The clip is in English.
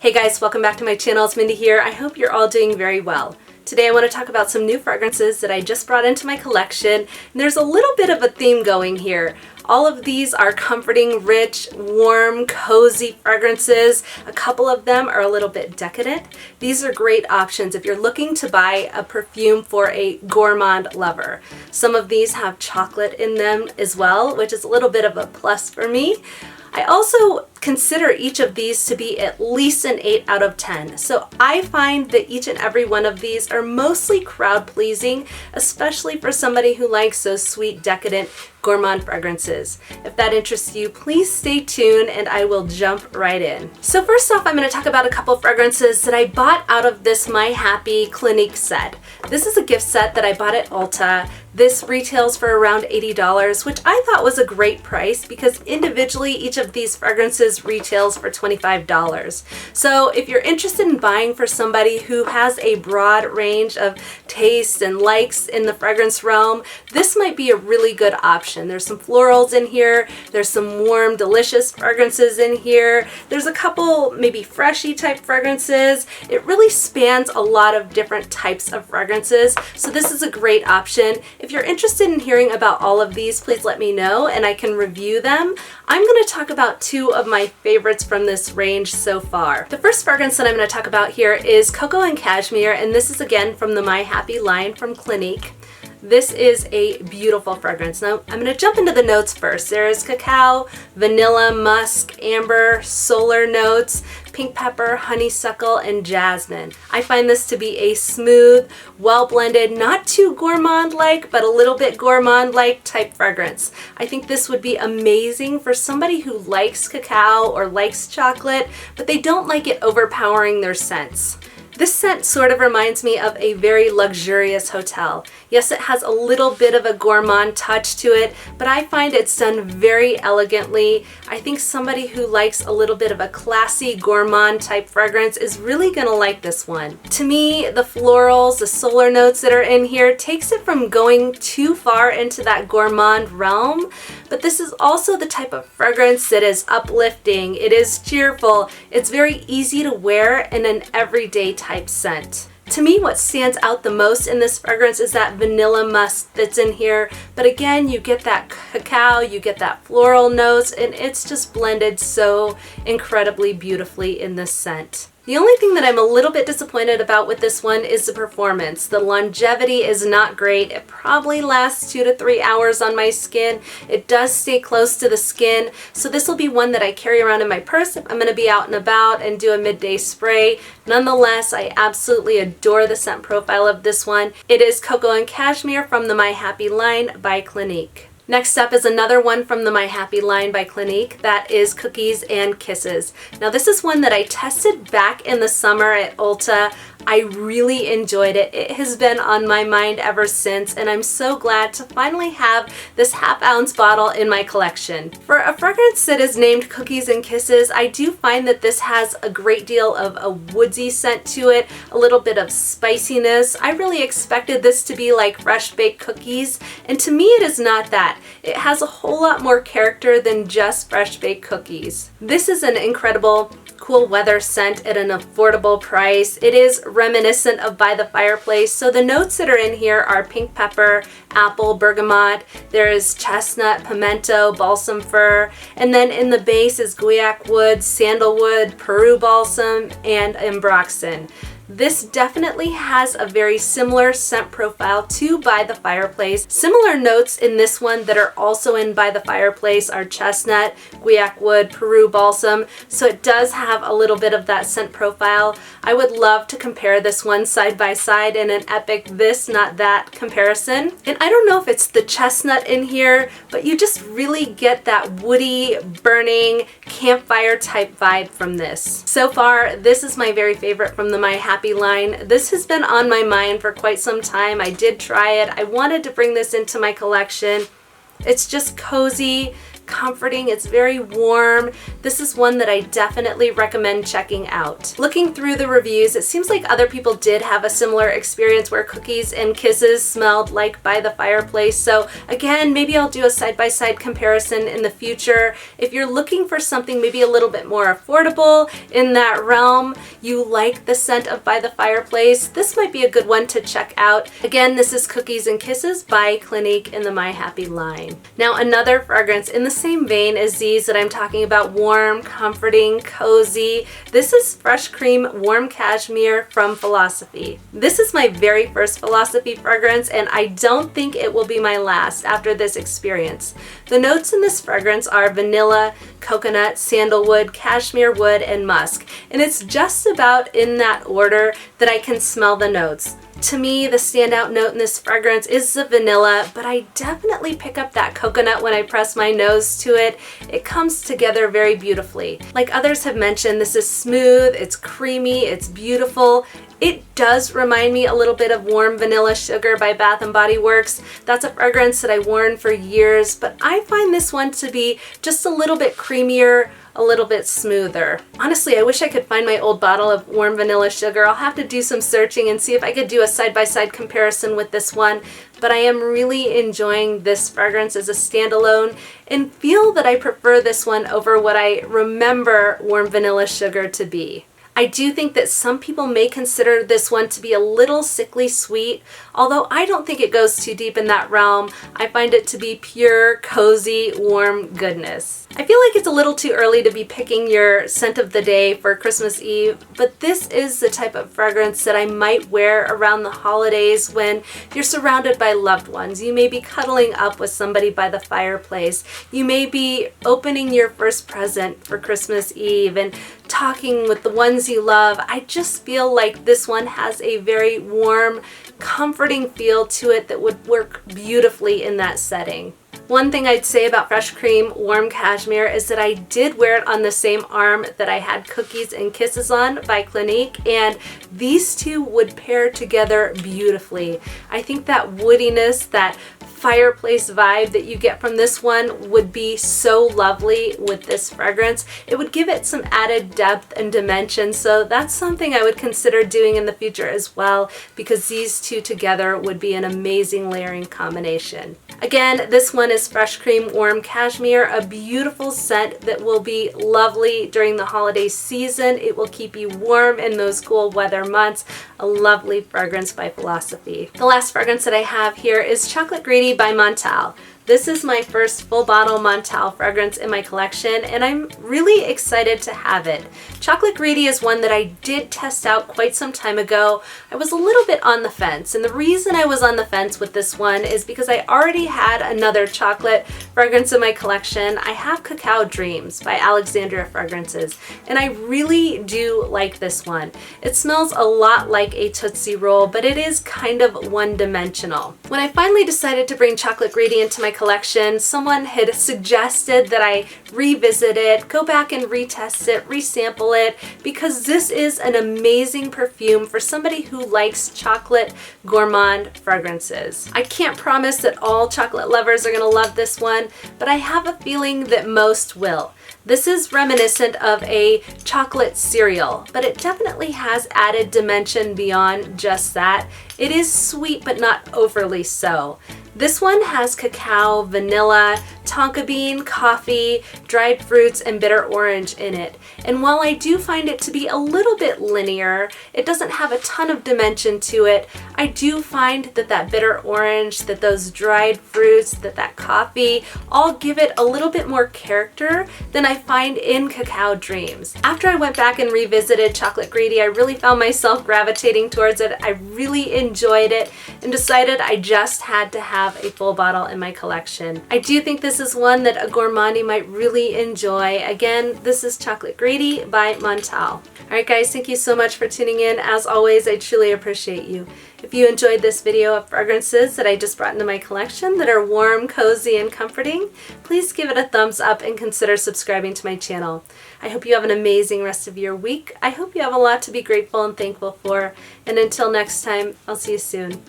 Hey guys, welcome back to my channel. It's Mindy here. I hope you're all doing very well. Today I want to talk about some new fragrances that I just brought into my collection. And there's a little bit of a theme going here. All of these are comforting, rich, warm, cozy fragrances. A couple of them are a little bit decadent. These are great options if you're looking to buy a perfume for a gourmand lover. Some of these have chocolate in them as well, which is a little bit of a plus for me. I also consider each of these to be at least an 8 out of 10. So I find that each and every one of these are mostly crowd pleasing, especially for somebody who likes those sweet, decadent, gourmand fragrances. If that interests you, please stay tuned and I will jump right in. So first off, I'm going to talk about a couple fragrances that I bought out of this My Happy Clinique set. This is a gift set that I bought at Ulta. This retails for around $80, which I thought was a great price because individually each of these fragrances retails for $25. So if you're interested in buying for somebody who has a broad range of tastes and likes in the fragrance realm, this might be a really good option. There's some florals in here, there's some warm, delicious fragrances in here, there's a couple maybe freshy type fragrances. It really spans a lot of different types of fragrances, so this is a great option. If you're interested in hearing about all of these, please let me know and I can review them. I'm going to talk about two of my favorites from this range so far. The first fragrance that I'm going to talk about here is Coco Cashmere, and this is again from the My Happy line from Clinique. This is a beautiful fragrance. Now, I'm going to jump into the notes first. There's cacao, vanilla, musk, amber, solar notes, pink pepper, honeysuckle, and jasmine. I find this to be a smooth, well-blended, not too gourmand-like, but a little bit gourmand-like type fragrance. I think this would be amazing for somebody who likes cacao or likes chocolate, but they don't like it overpowering their scents. This scent sort of reminds me of a very luxurious hotel. Yes, it has a little bit of a gourmand touch to it, but I find it's done very elegantly. I think somebody who likes a little bit of a classy gourmand type fragrance is really gonna like this one. To me, the florals, the solar notes that are in here takes it from going too far into that gourmand realm, but this is also the type of fragrance that is uplifting, it is cheerful, it's very easy to wear in an everyday type scent. To me, what stands out the most in this fragrance is that vanilla musk that's in here, but again, you get that cacao, you get that floral notes, and it's just blended so incredibly beautifully in this scent. The only thing that I'm a little bit disappointed about with this one is the performance. The longevity is not great. It probably lasts 2 to 3 hours on my skin. It does stay close to the skin, so this will be one that I carry around in my purse if I'm going to be out and about and do a midday spray. Nonetheless, I absolutely adore the scent profile of this one. It is Coco Cashmere from the My Happy line by Clinique. Next up is another one from the My Happy line by Clinique, that is Cookies and Kisses. Now this is one that I tested back in the summer at Ulta. I really enjoyed it. It has been on my mind ever since, and I'm so glad to finally have this half-ounce bottle in my collection. For a fragrance that is named Cookies and Kisses, I do find that this has a great deal of a woodsy scent to it, a little bit of spiciness. I really expected this to be like fresh baked cookies, and to me it is not that. It has a whole lot more character than just fresh baked cookies. This is an incredible cool weather scent at an affordable price. It is reminiscent of By the Fireplace, so the notes that are in here are pink pepper, apple, bergamot, there is chestnut, pimento, balsam fir, and then in the base is guaiac wood, sandalwood, Peru balsam, and ambroxan. This definitely has a very similar scent profile to By the Fireplace. Similar notes in this one that are also in By the Fireplace are chestnut, guaiac wood, Peru balsam, so it does have a little bit of that scent profile. I would love to compare this one side by side in an epic this, not that comparison. And I don't know if it's the chestnut in here, but you just really get that woody, burning, campfire type vibe from this. So far, this is my very favorite from the My Happy line. This has been on my mind for quite some time. I did try it. I wanted to bring this into my collection. It's just cozy, comforting, it's very warm. This is one that I definitely recommend checking out. Looking through the reviews, it seems like other people did have a similar experience where Cookies and Kisses smelled like By the Fireplace. So again, maybe I'll do a side-by-side comparison in the future. If you're looking for something maybe a little bit more affordable in that realm, you like the scent of By the Fireplace, this might be a good one to check out. Again, this is Cookies and Kisses by Clinique in the My Happy line. Now another fragrance in the same vein as these that I'm talking about, warm, comforting, cozy. This is Fresh Cream Warm Cashmere from Philosophy. This is my very first Philosophy fragrance, and I don't think it will be my last after this experience. The notes in this fragrance are vanilla, coconut, sandalwood, cashmere wood, and musk. And it's just about in that order that I can smell the notes. To me, the standout note in this fragrance is the vanilla, but I definitely pick up that coconut when I press my nose to it. It comes together very beautifully. Like others have mentioned, this is smooth, it's creamy, it's beautiful. It does remind me a little bit of Warm Vanilla Sugar by Bath & Body Works. That's a fragrance that I've worn for years, but I find this one to be just a little bit creamier, a little bit smoother. Honestly, I wish I could find my old bottle of Warm Vanilla Sugar. I'll have to do some searching and see if I could do a side-by-side comparison with this one, but I am really enjoying this fragrance as a standalone and feel that I prefer this one over what I remember Warm Vanilla Sugar to be. I do think that some people may consider this one to be a little sickly sweet, although I don't think it goes too deep in that realm. I find it to be pure, cozy, warm goodness. I feel like it's a little too early to be picking your scent of the day for Christmas Eve, but this is the type of fragrance that I might wear around the holidays when you're surrounded by loved ones. You may be cuddling up with somebody by the fireplace. You may be opening your first present for Christmas Eve and talking with the ones you love. I just feel like this one has a very warm, comforting feel to it that would work beautifully in that setting. One thing I'd say about Fresh Cream Warm Cashmere is that I did wear it on the same arm that I had Cookies and Kisses on by Clinique, and these two would pair together beautifully. I think that woodiness, that fireplace vibe that you get from this one would be so lovely with this fragrance. It would give it some added depth and dimension, so that's something I would consider doing in the future as well, because these two together would be an amazing layering combination. Again, this one is Fresh Cream Warm Cashmere, a beautiful scent that will be lovely during the holiday season. It will keep you warm in those cool weather months. A lovely fragrance by Philosophy. The last fragrance that I have here is Chocolate Greedy by Montale. This is my first full bottle Montale fragrance in my collection, and I'm really excited to have it. Chocolate Greedy is one that I did test out quite some time ago. I was a little bit on the fence, and the reason I was on the fence with this one is because I already had another chocolate fragrance in my collection. I have Cacao Dreams by Alexandria Fragrances, and I really do like this one. It smells a lot like a Tootsie Roll, but it is kind of one-dimensional. When I finally decided to bring Chocolate Greedy into my collection, someone had suggested that I revisit it, go back and retest it, resample it, because this is an amazing perfume for somebody who likes chocolate gourmand fragrances. I can't promise that all chocolate lovers are going to love this one, but I have a feeling that most will. This is reminiscent of a chocolate cereal, but it definitely has added dimension beyond just that. It is sweet, but not overly so. This one has cacao, vanilla, tonka bean, coffee, dried fruits, and bitter orange in it. And while I do find it to be a little bit linear, it doesn't have a ton of dimension to it, I do find that that bitter orange, that those dried fruits, that coffee, all give it a little bit more character than I find in Cacao Dreams. After I went back and revisited Chocolate Greedy, I really found myself gravitating towards it. I really enjoyed it and decided I just had to have a full bottle in my collection. I do think this is one that a gourmandie might really enjoy. Again, this is Chocolate Greedy by Montale. Alright guys, thank you so much for tuning in. As always, I truly appreciate you. If you enjoyed this video of fragrances that I just brought into my collection that are warm, cozy, and comforting, please give it a thumbs up and consider subscribing to my channel. I hope you have an amazing rest of your week. I hope you have a lot to be grateful and thankful for. And until next time, I'll see you soon.